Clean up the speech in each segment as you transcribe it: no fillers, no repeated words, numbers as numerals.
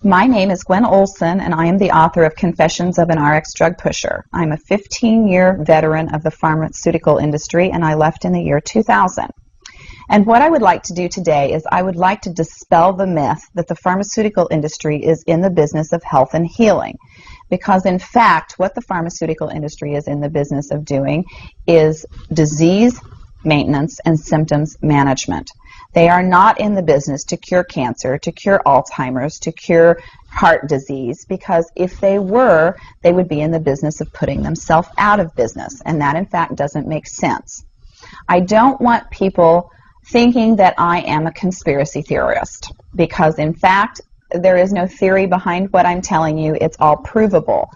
My name is Gwen Olsen, and I am the author of Confessions of an RX Drug Pusher. I'm a 15-year veteran of the pharmaceutical industry, and I left in the year 2000. And what I would like to do today is I would like to dispel the myth that the pharmaceutical industry is in the business of health and healing. Because in fact, what the pharmaceutical industry is in the business of doing is disease maintenance and symptoms management. They are not in the business to cure cancer, to cure Alzheimer's, to cure heart disease, because if they were, they would be in the business of putting themselves out of business, and that in fact doesn't make sense. I don't want people thinking that I am a conspiracy theorist, because in fact there is no theory behind what I'm telling you. It's all provable.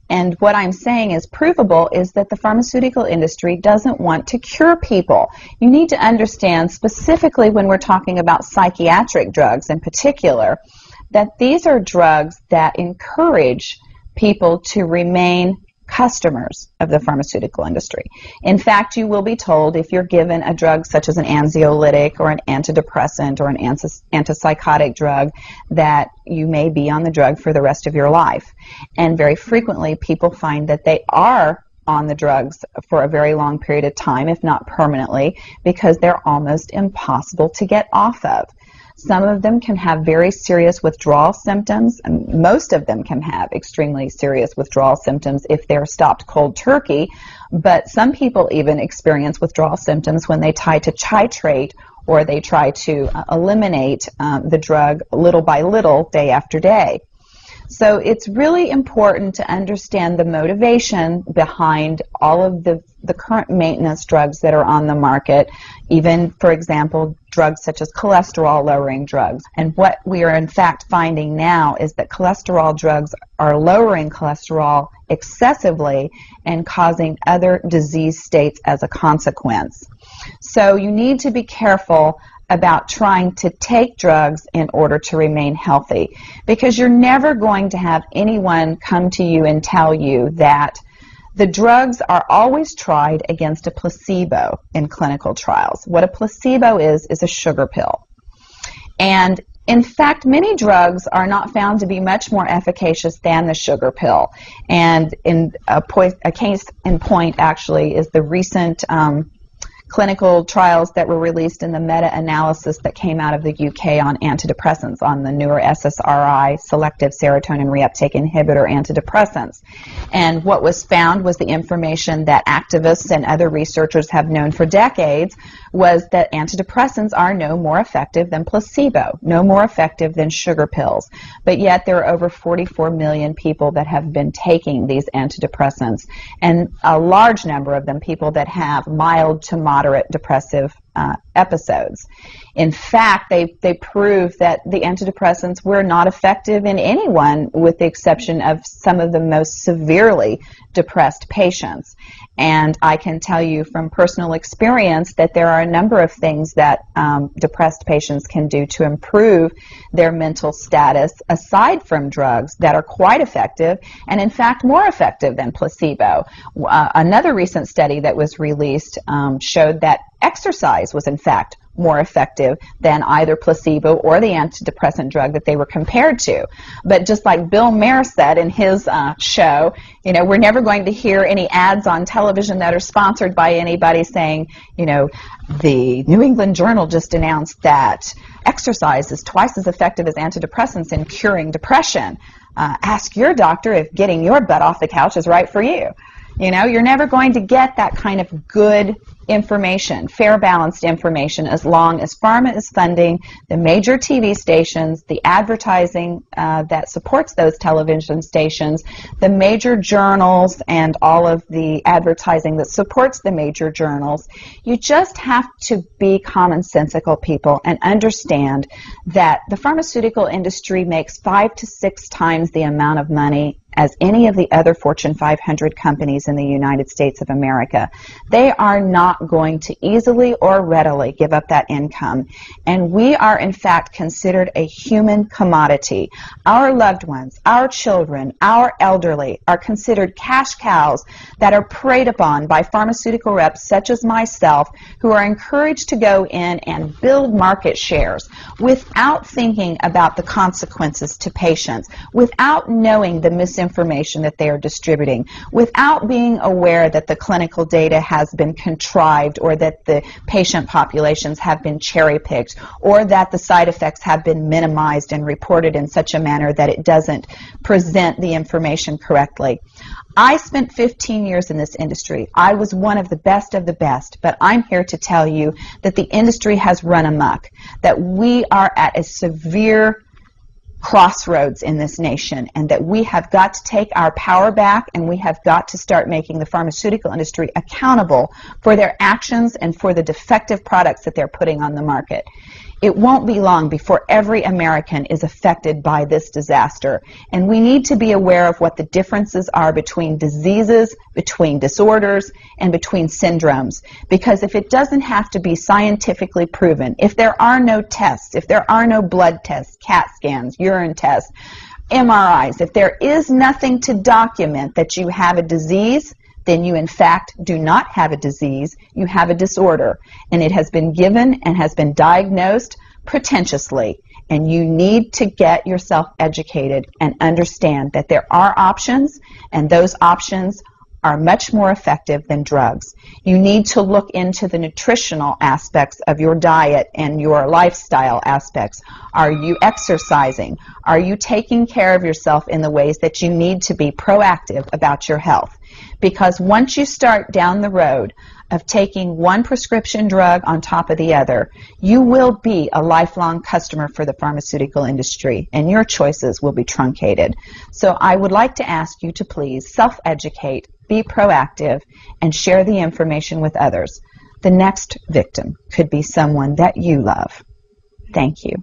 And what I'm saying is provable is that the pharmaceutical industry doesn't want to cure people. You need to understand, specifically when we're talking about psychiatric drugs in particular, that these are drugs that encourage people to remain customers of the pharmaceutical industry. In fact, you will be told if you're given a drug such as an anxiolytic or an antidepressant or an antipsychotic drug that you may be on the drug for the rest of your life. And very frequently people find that they are on the drugs for a very long period of time, if not permanently, because they're almost impossible to get off of. Some of them can have very serious withdrawal symptoms, and most of them can have extremely serious withdrawal symptoms if they're stopped cold turkey, but some people even experience withdrawal symptoms when they try to titrate or they try to eliminate the drug little by little, day after day. So it's really important to understand the motivation behind all of the current maintenance drugs that are on the market, even, for example, drugs such as cholesterol-lowering drugs. And what we are in fact finding now is that cholesterol drugs are lowering cholesterol excessively and causing other disease states as a consequence. So you need to be careful about trying to take drugs in order to remain healthy, because you're never going to have anyone come to you and tell you that the drugs are always tried against a placebo in clinical trials. What a placebo is a sugar pill. And in fact, many drugs are not found to be much more efficacious than the sugar pill. And in a case in point actually is the recent clinical trials that were released in the meta-analysis that came out of the UK on antidepressants, on the newer SSRI, selective serotonin reuptake inhibitor antidepressants. And what was found was the information that activists and other researchers have known for decades, was that antidepressants are no more effective than placebo, no more effective than sugar pills. But yet there are over 44 million people that have been taking these antidepressants, and a large number of them people that have mild to moderate depressive episodes. In fact, they prove that the antidepressants were not effective in anyone with the exception of some of the most severely depressed patients. And I can tell you from personal experience that there are a number of things that depressed patients can do to improve their mental status aside from drugs that are quite effective, and in fact more effective than placebo. Another recent study that was released showed that exercise was in fact more effective than either placebo or the antidepressant drug that they were compared to. But just like Bill Maher said in his show, you know, we're never going to hear any ads on television that are sponsored by anybody saying, you know, the New England Journal just announced that exercise is twice as effective as antidepressants in curing depression. Ask your doctor if getting your butt off the couch is right for you. You know, you're never going to get that kind of good information, fair, balanced information, as long as pharma is funding the major TV stations, the advertising that supports those television stations, the major journals, and all of the advertising that supports the major journals. You just have to be commonsensical people and understand that the pharmaceutical industry makes 5 to 6 times the amount of money as any of the other Fortune 500 companies in the United States of America. They are not going to easily or readily give up that income. And we are, in fact, considered a human commodity. Our loved ones, our children, our elderly are considered cash cows that are preyed upon by pharmaceutical reps such as myself, who are encouraged to go in and build market shares without thinking about the consequences to patients, without knowing the misinformation that they are distributing, without being aware that the clinical data has been contrived, or that the patient populations have been cherry-picked, or that the side effects have been minimized and reported in such a manner that it doesn't present the information correctly. I spent 15 years in this industry. I was one of the best, but I'm here to tell you that the industry has run amok, that we are at a severe crossroads in this nation, and that we have got to take our power back, and we have got to start making the pharmaceutical industry accountable for their actions and for the defective products that they're putting on the market. It won't be long before every American is affected by this disaster, and we need to be aware of what the differences are between diseases, between disorders, and between syndromes. Because if it doesn't have to be scientifically proven, if there are no tests, if there are no blood tests, CAT scans, urine tests, MRIs, if there is nothing to document that you have a disease, then you in fact do not have a disease, you have a disorder, and it has been given and has been diagnosed pretentiously, and you need to get yourself educated and understand that there are options, and those options are much more effective than drugs. You need to look into the nutritional aspects of your diet and your lifestyle aspects. Are you exercising? Are you taking care of yourself in the ways that you need to be proactive about your health? Because once you start down the road of taking one prescription drug on top of the other, you will be a lifelong customer for the pharmaceutical industry, and your choices will be truncated. So I would like to ask you to please self-educate, be proactive, and share the information with others. The next victim could be someone that you love. Thank you.